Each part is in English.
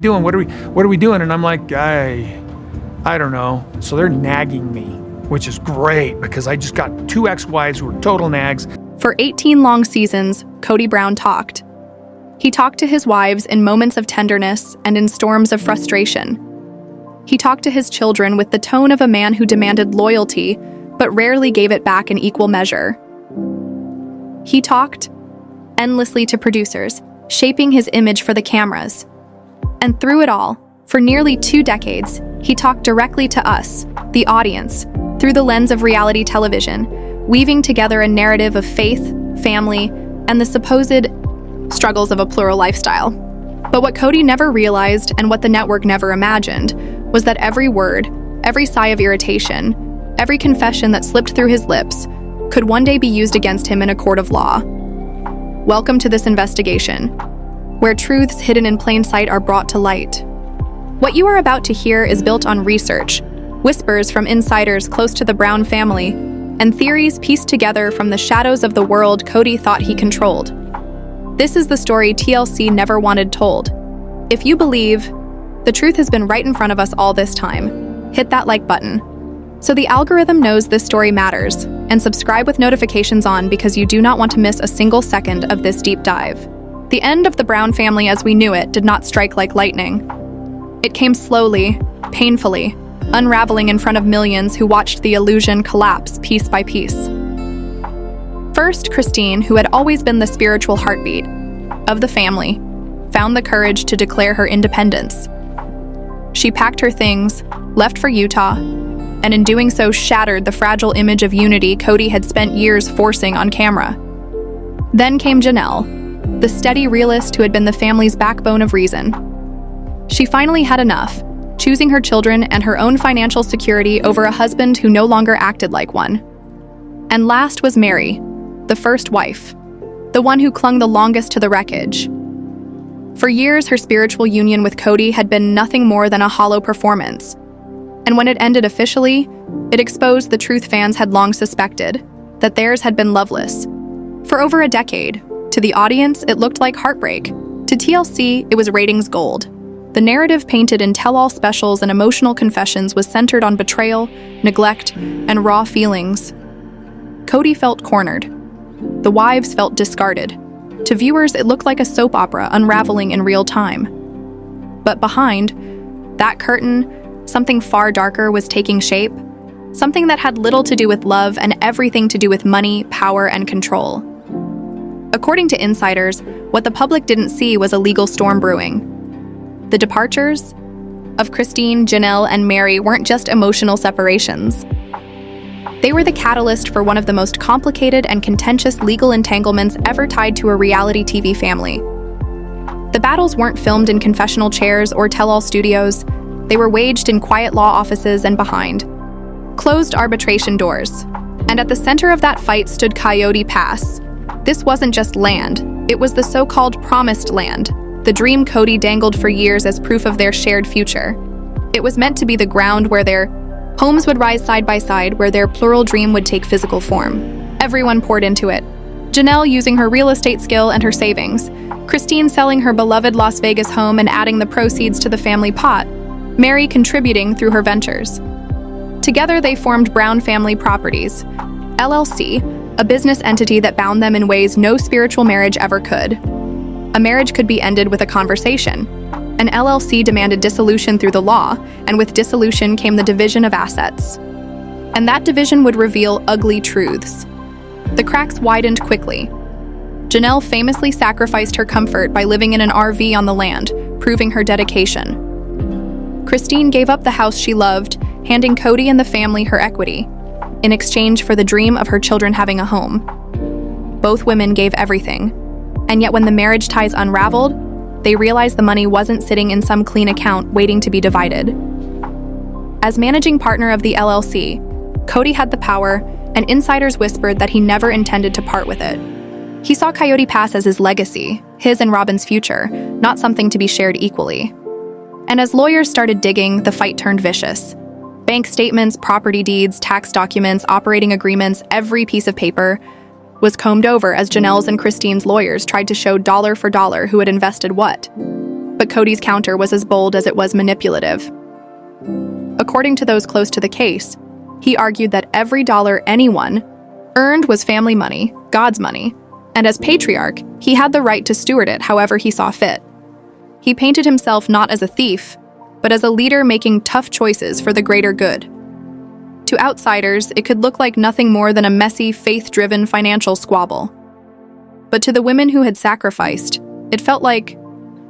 doing? What are we doing? And I'm like, I don't know. So they're nagging me, which is great because I just got 2 ex-wives who were total nags. For 18 long seasons, Kody Brown talked. He talked to his wives in moments of tenderness and in storms of frustration. He talked to his children with the tone of a man who demanded loyalty, but rarely gave it back in equal measure. He talked endlessly to producers, shaping his image for the cameras. And through it all, for nearly 2 decades, he talked directly to us, the audience, through the lens of reality television, weaving together a narrative of faith, family, and the supposed struggles of a plural lifestyle. But what Kody never realized, and what the network never imagined, was that every word, every sigh of irritation, every confession that slipped through his lips could one day be used against him in a court of law. Welcome to this investigation, where truths hidden in plain sight are brought to light. What you are about to hear is built on research, whispers from insiders close to the Brown family, and theories pieced together from the shadows of the world Kody thought he controlled. This is the story TLC never wanted told. If you believe the truth has been right in front of us all this time, hit that like button, so the algorithm knows this story matters, and subscribe with notifications on because you do not want to miss a single second of this deep dive. The end of the Brown family as we knew it did not strike like lightning. It came slowly, painfully, unraveling in front of millions who watched the illusion collapse piece by piece. First, Christine, who had always been the spiritual heartbeat of the family, found the courage to declare her independence. She packed her things, left for Utah, and in doing so shattered the fragile image of unity Kody had spent years forcing on camera. Then came Janelle, the steady realist who had been the family's backbone of reason. She finally had enough, choosing her children and her own financial security over a husband who no longer acted like one. And last was Meri, the first wife, the one who clung the longest to the wreckage. For years, her spiritual union with Kody had been nothing more than a hollow performance. And when it ended officially, it exposed the truth fans had long suspected, that theirs had been loveless. For over a decade, to the audience, it looked like heartbreak. To TLC, it was ratings gold. The narrative painted in tell-all specials and emotional confessions was centered on betrayal, neglect, and raw feelings. Kody felt cornered. The wives felt discarded. To viewers, it looked like a soap opera unraveling in real time. But behind that curtain, something far darker was taking shape, something that had little to do with love and everything to do with money, power, and control. According to insiders, what the public didn't see was a legal storm brewing. The departures of Christine, Janelle, and Meri weren't just emotional separations. They were the catalyst for one of the most complicated and contentious legal entanglements ever tied to a reality TV family. The battles weren't filmed in confessional chairs or tell-all studios. They were waged in quiet law offices and behind closed arbitration doors. And at the center of that fight stood Coyote Pass. This wasn't just land. It was the so-called promised land, the dream Kody dangled for years as proof of their shared future. It was meant to be the ground where their homes would rise side by side, where their plural dream would take physical form. Everyone poured into it. Janelle using her real estate skill and her savings, Christine selling her beloved Las Vegas home and adding the proceeds to the family pot, Meri contributing through her ventures. Together they formed Brown Family Properties, LLC, a business entity that bound them in ways no spiritual marriage ever could. A marriage could be ended with a conversation. An LLC demanded dissolution through the law, and with dissolution came the division of assets. And that division would reveal ugly truths. The cracks widened quickly. Janelle famously sacrificed her comfort by living in an RV on the land, proving her dedication. Christine gave up the house she loved, handing Kody and the family her equity, in exchange for the dream of her children having a home. Both women gave everything, and yet when the marriage ties unraveled, they realized the money wasn't sitting in some clean account waiting to be divided. As managing partner of the LLC, Kody had the power, and insiders whispered that he never intended to part with it. He saw Coyote Pass as his legacy, his and Robyn's future, not something to be shared equally. And as lawyers started digging, the fight turned vicious. Bank statements, property deeds, tax documents, operating agreements, every piece of paper was combed over as Janelle's and Christine's lawyers tried to show dollar for dollar who had invested what. But Kody's counter was as bold as it was manipulative. According to those close to the case, he argued that every dollar anyone earned was family money, God's money, and as patriarch, he had the right to steward it however he saw fit. He painted himself not as a thief, but as a leader making tough choices for the greater good. To outsiders, it could look like nothing more than a messy, faith-driven financial squabble. But to the women who had sacrificed, it felt like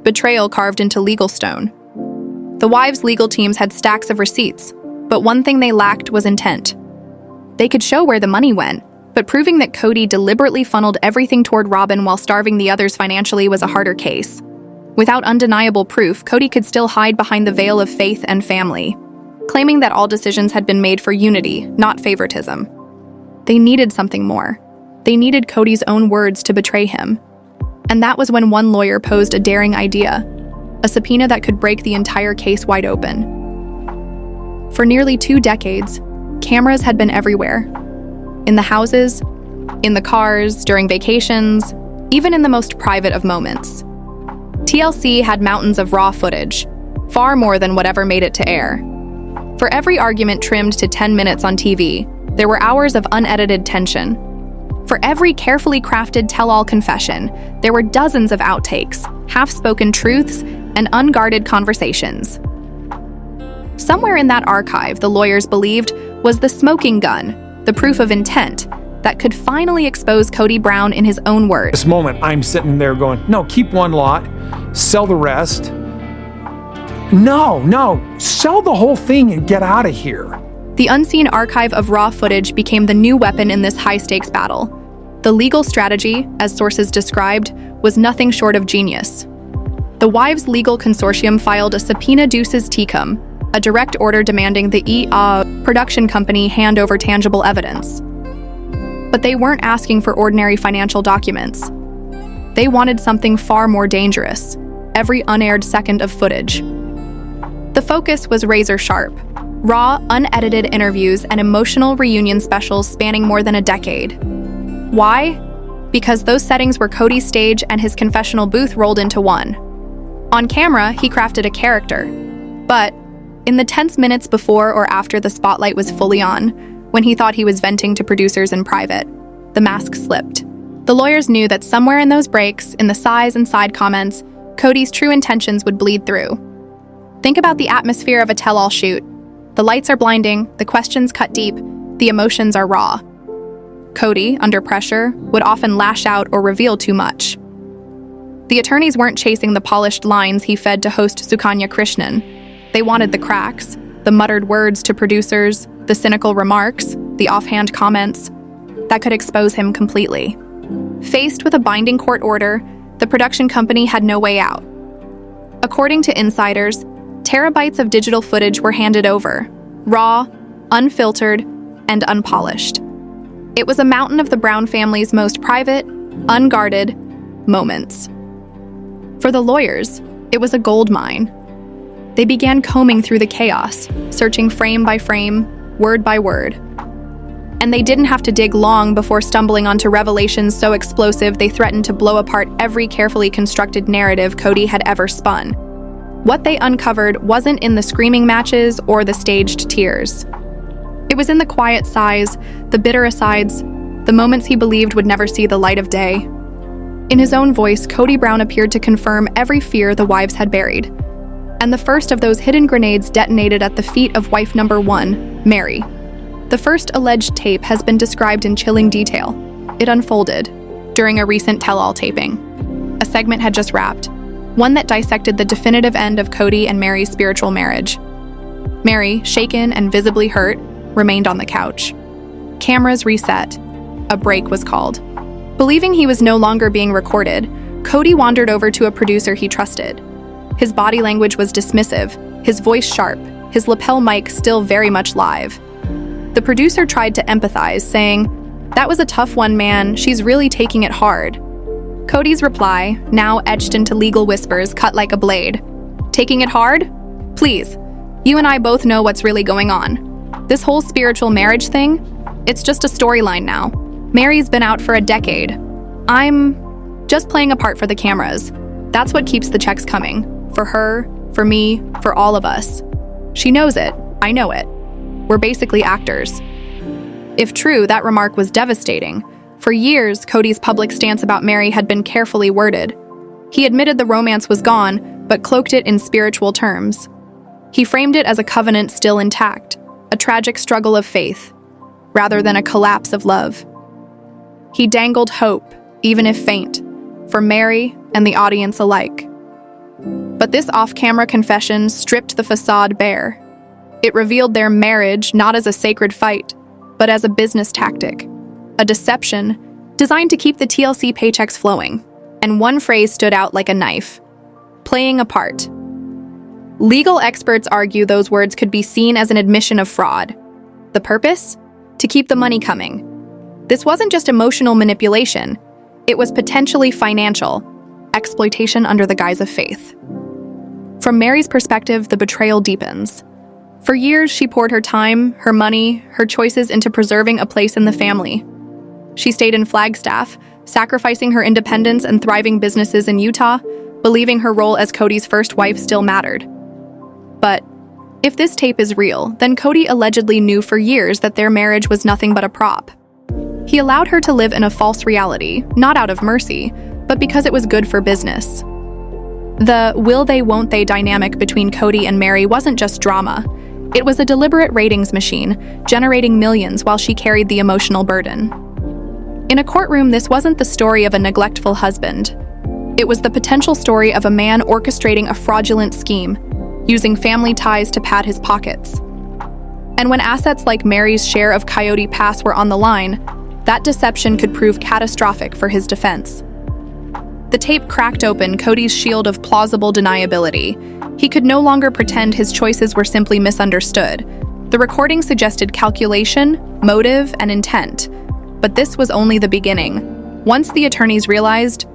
betrayal carved into legal stone. The wives' legal teams had stacks of receipts, but one thing they lacked was intent. They could show where the money went, but proving that Kody deliberately funneled everything toward Robyn while starving the others financially was a harder case. Without undeniable proof, Kody could still hide behind the veil of faith and family, claiming that all decisions had been made for unity, not favoritism. They needed something more. They needed Kody's own words to betray him. And that was when one lawyer posed a daring idea, a subpoena that could break the entire case wide open. For nearly 2 decades, cameras had been everywhere. In the houses, in the cars, during vacations, even in the most private of moments. TLC had mountains of raw footage, far more than whatever made it to air. For every argument trimmed to 10 minutes on TV, there were hours of unedited tension. For every carefully crafted tell-all confession, there were dozens of outtakes, half-spoken truths, and unguarded conversations. Somewhere in that archive, the lawyers believed, was the smoking gun, the proof of intent, that could finally expose Kody Brown in his own words. This moment, I'm sitting there going, no, keep one lot, sell the rest. No, sell the whole thing and get out of here. The unseen archive of raw footage became the new weapon in this high-stakes battle. The legal strategy, as sources described, was nothing short of genius. The Wives Legal Consortium filed a subpoena duces tecum, a direct order demanding the production company hand over tangible evidence. But they weren't asking for ordinary financial documents. They wanted something far more dangerous, every unaired second of footage. The focus was razor sharp, raw, unedited interviews and emotional reunion specials spanning more than a decade. Why? Because those settings were Kody's stage and his confessional booth rolled into one. On camera, he crafted a character. But in the tense minutes before or after the spotlight was fully on, when he thought he was venting to producers in private, the mask slipped. The lawyers knew that somewhere in those breaks, in the sighs and side comments, Kody's true intentions would bleed through. Think about the atmosphere of a tell-all shoot. The lights are blinding, the questions cut deep, the emotions are raw. Kody, under pressure, would often lash out or reveal too much. The attorneys weren't chasing the polished lines he fed to host Sukanya Krishnan. They wanted the cracks, the muttered words to producers, the cynical remarks, the offhand comments that could expose him completely. Faced with a binding court order, the production company had no way out. According to insiders, terabytes of digital footage were handed over, raw, unfiltered, and unpolished. It was a mountain of the Brown family's most private, unguarded moments. For the lawyers, it was a gold mine. They began combing through the chaos, searching frame by frame, word by word. And they didn't have to dig long before stumbling onto revelations so explosive they threatened to blow apart every carefully constructed narrative Kody had ever spun. What they uncovered wasn't in the screaming matches or the staged tears. It was in the quiet sighs, the bitter asides, the moments he believed would never see the light of day. In his own voice, Kody Brown appeared to confirm every fear the wives had buried. And the first of those hidden grenades detonated at the feet of wife number 1, Meri. The first alleged tape has been described in chilling detail. It unfolded during a recent tell-all taping. A segment had just wrapped, one that dissected the definitive end of Kody and Meri's spiritual marriage. Meri, shaken and visibly hurt, remained on the couch. Cameras reset. A break was called. Believing he was no longer being recorded, Kody wandered over to a producer he trusted. His body language was dismissive, his voice sharp, his lapel mic still very much live. The producer tried to empathize, saying, "That was a tough one, man. She's really taking it hard." Kody's reply, now etched into legal whispers, cut like a blade. "Taking it hard? Please, you and I both know what's really going on. This whole spiritual marriage thing, it's just a storyline now. Meri's been out for a decade. I'm just playing a part for the cameras. That's what keeps the checks coming. For her, for me, for all of us. She knows it. I know it. We're basically actors. If true, that remark was devastating. For years, Kody's public stance about Meri had been carefully worded. He admitted the romance was gone, but cloaked it in spiritual terms. He framed it as a covenant still intact, a tragic struggle of faith, rather than a collapse of love. He dangled hope, even if faint, for Meri and the audience alike. But this off-camera confession stripped the facade bare. It revealed their marriage not as a sacred fight, but as a business tactic, a deception designed to keep the TLC paychecks flowing. And one phrase stood out like a knife: playing a part. Legal experts argue those words could be seen as an admission of fraud. The purpose? To keep the money coming. This wasn't just emotional manipulation, it was potentially financial, exploitation under the guise of faith. From Meri's perspective, the betrayal deepens. For years, she poured her time, her money, her choices into preserving a place in the family. She stayed in Flagstaff, sacrificing her independence and thriving businesses in Utah, believing her role as Kody's first wife still mattered. But if this tape is real, then Kody allegedly knew for years that their marriage was nothing but a prop. He allowed her to live in a false reality, not out of mercy, but because it was good for business. The will they, won't they dynamic between Kody and Meri wasn't just drama. It was a deliberate ratings machine, generating millions while she carried the emotional burden. In a courtroom, this wasn't the story of a neglectful husband. It was the potential story of a man orchestrating a fraudulent scheme, using family ties to pad his pockets. And when assets like Meri's share of Coyote Pass were on the line, that deception could prove catastrophic for his defense. The tape cracked open Kody's shield of plausible deniability. He could no longer pretend his choices were simply misunderstood. The recording suggested calculation, motive, and intent. But this was only the beginning. Once the attorneys realized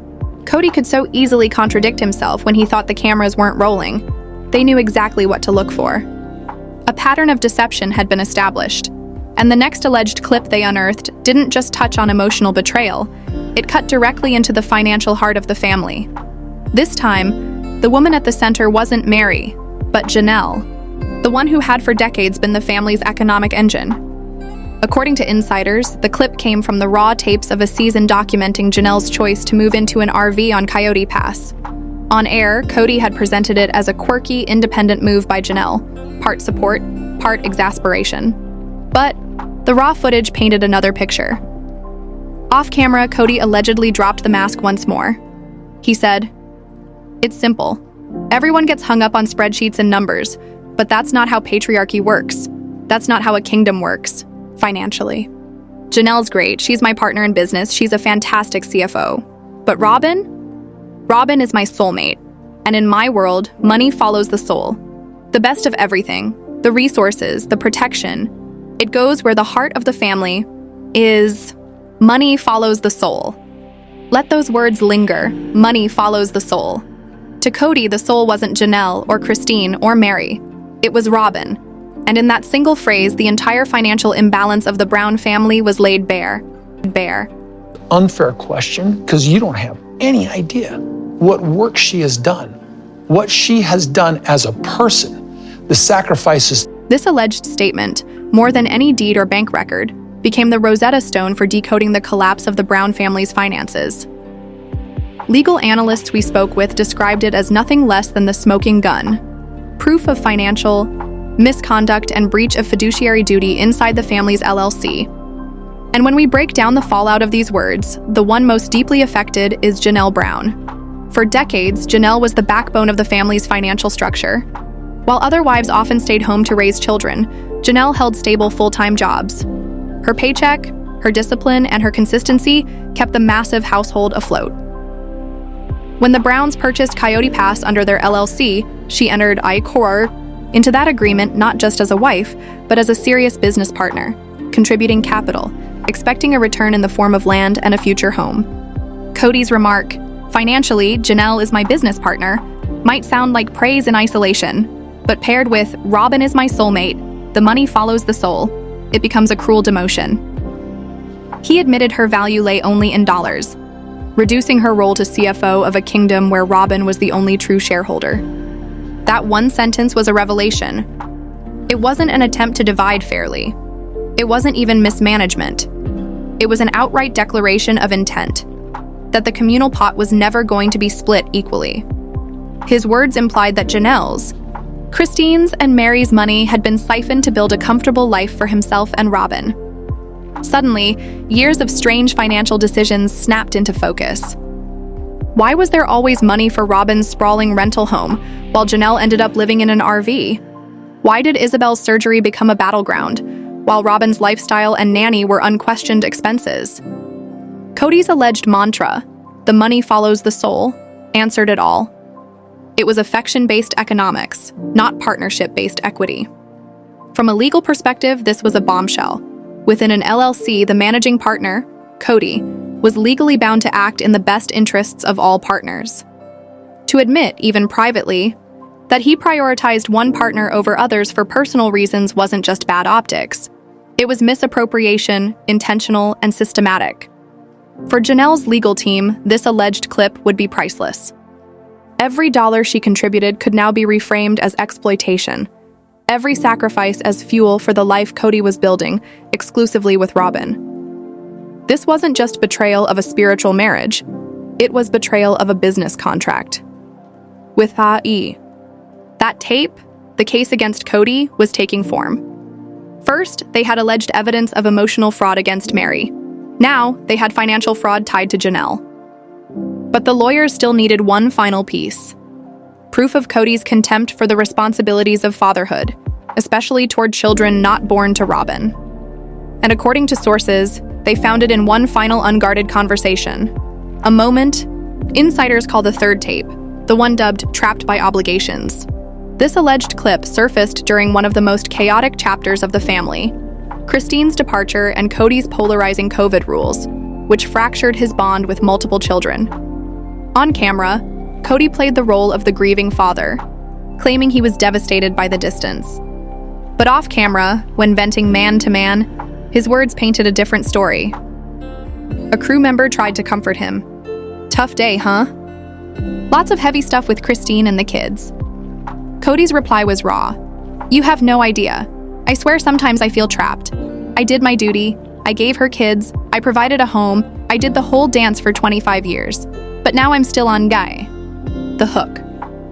Kody could so easily contradict himself when he thought the cameras weren't rolling, they knew exactly what to look for. A pattern of deception had been established, and the next alleged clip they unearthed didn't just touch on emotional betrayal, it cut directly into the financial heart of the family. This time, the woman at the center wasn't Meri, but Janelle, the one who had for decades been the family's economic engine. According to insiders, the clip came from the raw tapes of a season documenting Janelle's choice to move into an RV on Coyote Pass. On air, Kody had presented it as a quirky, independent move by Janelle, part support, part exasperation. But the raw footage painted another picture. Off-camera, Kody allegedly dropped the mask once more. He said, "It's simple. Everyone gets hung up on spreadsheets and numbers, but that's not how patriarchy works. That's not how a kingdom works, financially. Janelle's great. She's my partner in business. She's a fantastic CFO. But Robyn? Robyn is my soulmate. And in my world, money follows the soul. The best of everything, the resources, the protection. It goes where the heart of the family is. Money follows the soul." Let those words linger. Money follows the soul. To Kody, the soul wasn't Janelle or Christine or Meri. It was Robyn. And in that single phrase, the entire financial imbalance of the Brown family was laid bare. Unfair question, because you don't have any idea what work she has done, what she has done as a person, the sacrifices. This alleged statement, more than any deed or bank record, became the Rosetta Stone for decoding the collapse of the Brown family's finances. Legal analysts we spoke with described it as nothing less than the smoking gun, proof of financial misconduct and breach of fiduciary duty inside the family's LLC. And when we break down the fallout of these words, the one most deeply affected is Janelle Brown. For decades, Janelle was the backbone of the family's financial structure. While other wives often stayed home to raise children, Janelle held stable full-time jobs. Her paycheck, her discipline, and her consistency kept the massive household afloat. When the Browns purchased Coyote Pass under their LLC, she entered I-Corps into that agreement not just as a wife, but as a serious business partner, contributing capital, expecting a return in the form of land and a future home. Kody's remark, "Financially, Janelle is my business partner," might sound like praise in isolation, but paired with "Robyn is my soulmate, the money follows the soul," it becomes a cruel demotion. He admitted her value lay only in dollars, reducing her role to CFO of a kingdom where Robyn was the only true shareholder. That one sentence was a revelation. It wasn't an attempt to divide fairly. It wasn't even mismanagement. It was an outright declaration of intent, that the communal pot was never going to be split equally. His words implied that Janelle's, Christine's, and Meri's money had been siphoned to build a comfortable life for himself and Robyn. Suddenly, years of strange financial decisions snapped into focus. Why was there always money for Robyn's sprawling rental home, while Janelle ended up living in an RV? Why did Isabel's surgery become a battleground, while Robyn's lifestyle and nanny were unquestioned expenses? Kody's alleged mantra, "the money follows the soul," answered it all. It was affection-based economics, not partnership-based equity. From a legal perspective, this was a bombshell. Within an LLC, the managing partner, Kody, was legally bound to act in the best interests of all partners. To admit, even privately, that he prioritized one partner over others for personal reasons wasn't just bad optics. It was misappropriation, intentional, and systematic. For Janelle's legal team, this alleged clip would be priceless. Every dollar she contributed could now be reframed as exploitation. Every sacrifice as fuel for the life Kody was building, exclusively with Robyn. This wasn't just betrayal of a spiritual marriage. It was betrayal of a business contract. With that tape, the case against Kody was taking form. First, they had alleged evidence of emotional fraud against Meri. Now, they had financial fraud tied to Janelle. But the lawyers still needed one final piece. Proof of Kody's contempt for the responsibilities of fatherhood, especially toward children not born to Robyn. And according to sources, they found it in one final unguarded conversation. A moment insiders call the third tape, the one dubbed Trapped by Obligations. This alleged clip surfaced during one of the most chaotic chapters of the family, Christine's departure and Kody's polarizing COVID rules, which fractured his bond with multiple children. On camera, Kody played the role of the grieving father, claiming he was devastated by the distance. But off camera, when venting man to man, his words painted a different story. A crew member tried to comfort him. "Tough day, huh? Lots of heavy stuff with Christine and the kids." Kody's reply was raw. "You have no idea. I swear sometimes I feel trapped. I did my duty. I gave her kids. I provided a home. I did the whole dance for 25 years. But now I'm still on guy." The hook.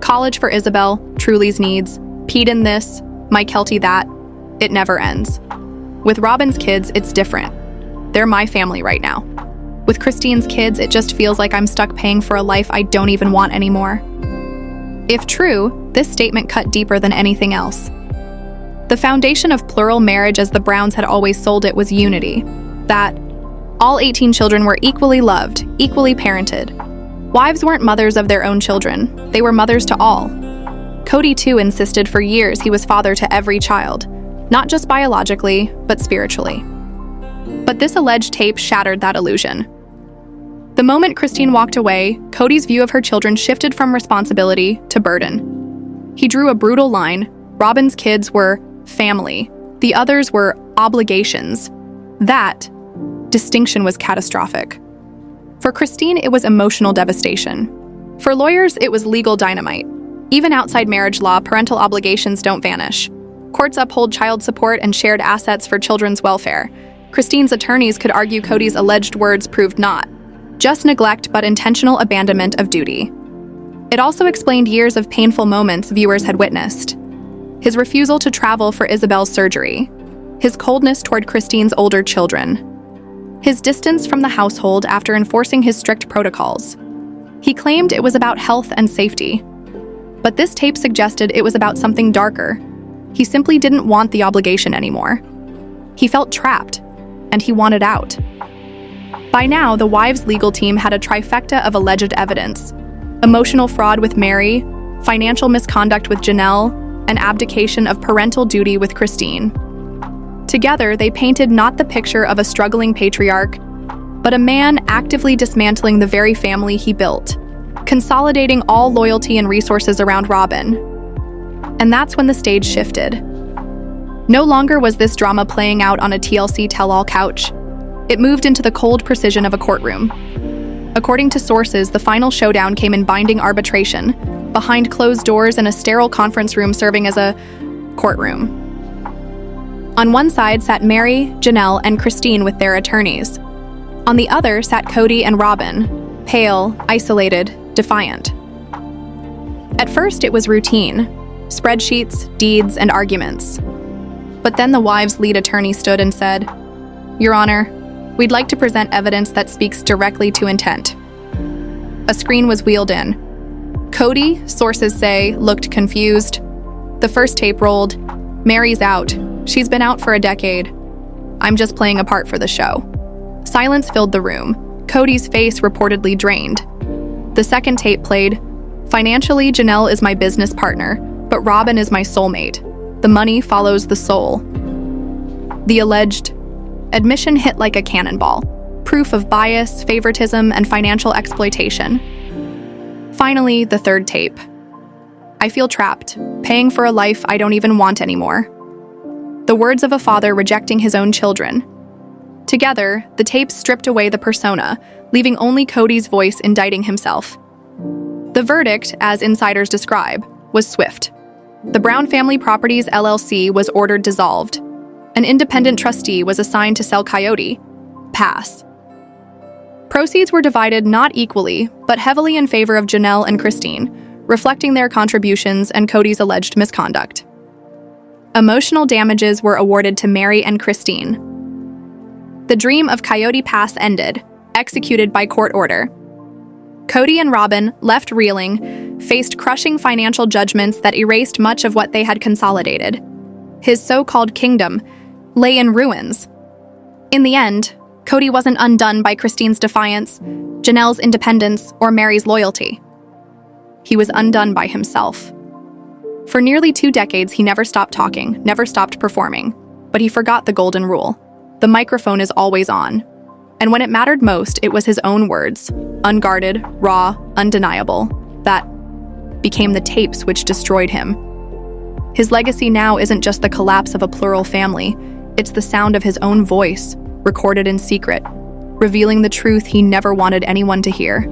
College for Isabel, Truly's needs, Pete in this, Mike Kelty that. It never ends. With Robyn's kids, it's different. They're my family right now. With Christine's kids, it just feels like I'm stuck paying for a life I don't even want anymore. If true, this statement cut deeper than anything else. The foundation of plural marriage as the Browns had always sold it was unity. That all 18 children were equally loved, equally parented. Wives weren't mothers of their own children. They were mothers to all. Kody, too, insisted for years he was father to every child, not just biologically, but spiritually. But this alleged tape shattered that illusion. The moment Christine walked away, Kody's view of her children shifted from responsibility to burden. He drew a brutal line. Robyn's kids were family. The others were obligations. That distinction was catastrophic. For Christine, it was emotional devastation. For lawyers, it was legal dynamite. Even outside marriage law, parental obligations don't vanish. Courts uphold child support and shared assets for children's welfare. Christine's attorneys could argue Kody's alleged words proved not just neglect, but intentional abandonment of duty. It also explained years of painful moments viewers had witnessed. His refusal to travel for Isabel's surgery, his coldness toward Christine's older children, his distance from the household after enforcing his strict protocols. He claimed it was about health and safety. But this tape suggested it was about something darker. He simply didn't want the obligation anymore. He felt trapped, and he wanted out. By now, the wives' legal team had a trifecta of alleged evidence: emotional fraud with Meri, financial misconduct with Janelle, and abdication of parental duty with Christine. Together, they painted not the picture of a struggling patriarch, but a man actively dismantling the very family he built, consolidating all loyalty and resources around Robyn. And that's when the stage shifted. No longer was this drama playing out on a TLC tell-all couch. It moved into the cold precision of a courtroom. According to sources, the final showdown came in binding arbitration, behind closed doors in a sterile conference room serving as a courtroom. On one side sat Meri, Janelle, and Christine with their attorneys. On the other sat Kody and Robyn, pale, isolated, defiant. At first it was routine, spreadsheets, deeds, and arguments. But then the wives' lead attorney stood and said, "Your Honor, we'd like to present evidence that speaks directly to intent." A screen was wheeled in. Kody, sources say, looked confused. The first tape rolled. "Meri's out. She's been out for a decade. I'm just playing a part for the show." Silence filled the room. Kody's face reportedly drained. The second tape played. "Financially, Janelle is my business partner, but Robyn is my soulmate. The money follows the soul." The alleged admission hit like a cannonball. Proof of bias, favoritism, and financial exploitation. Finally, the third tape. "I feel trapped, paying for a life I don't even want anymore." The words of a father rejecting his own children. Together, the tapes stripped away the persona, leaving only Kody's voice indicting himself. The verdict, as insiders describe, was swift. The Brown Family Properties LLC was ordered dissolved. An independent trustee was assigned to sell Kody. Pass. Proceeds were divided not equally, but heavily in favor of Janelle and Christine, reflecting their contributions and Kody's alleged misconduct. Emotional damages were awarded to Meri and Christine. The dream of Kody Pass ended, executed by court order. Kody and Robyn, left reeling, faced crushing financial judgments that erased much of what they had consolidated. His so-called kingdom lay in ruins. In the end, Kody wasn't undone by Christine's defiance, Janelle's independence, or Meri's loyalty. He was undone by himself. For nearly 2 decades, he never stopped talking, never stopped performing, but he forgot the golden rule. The microphone is always on. And when it mattered most, it was his own words, unguarded, raw, undeniable, that became the tapes which destroyed him. His legacy now isn't just the collapse of a plural family, it's the sound of his own voice, recorded in secret, revealing the truth he never wanted anyone to hear.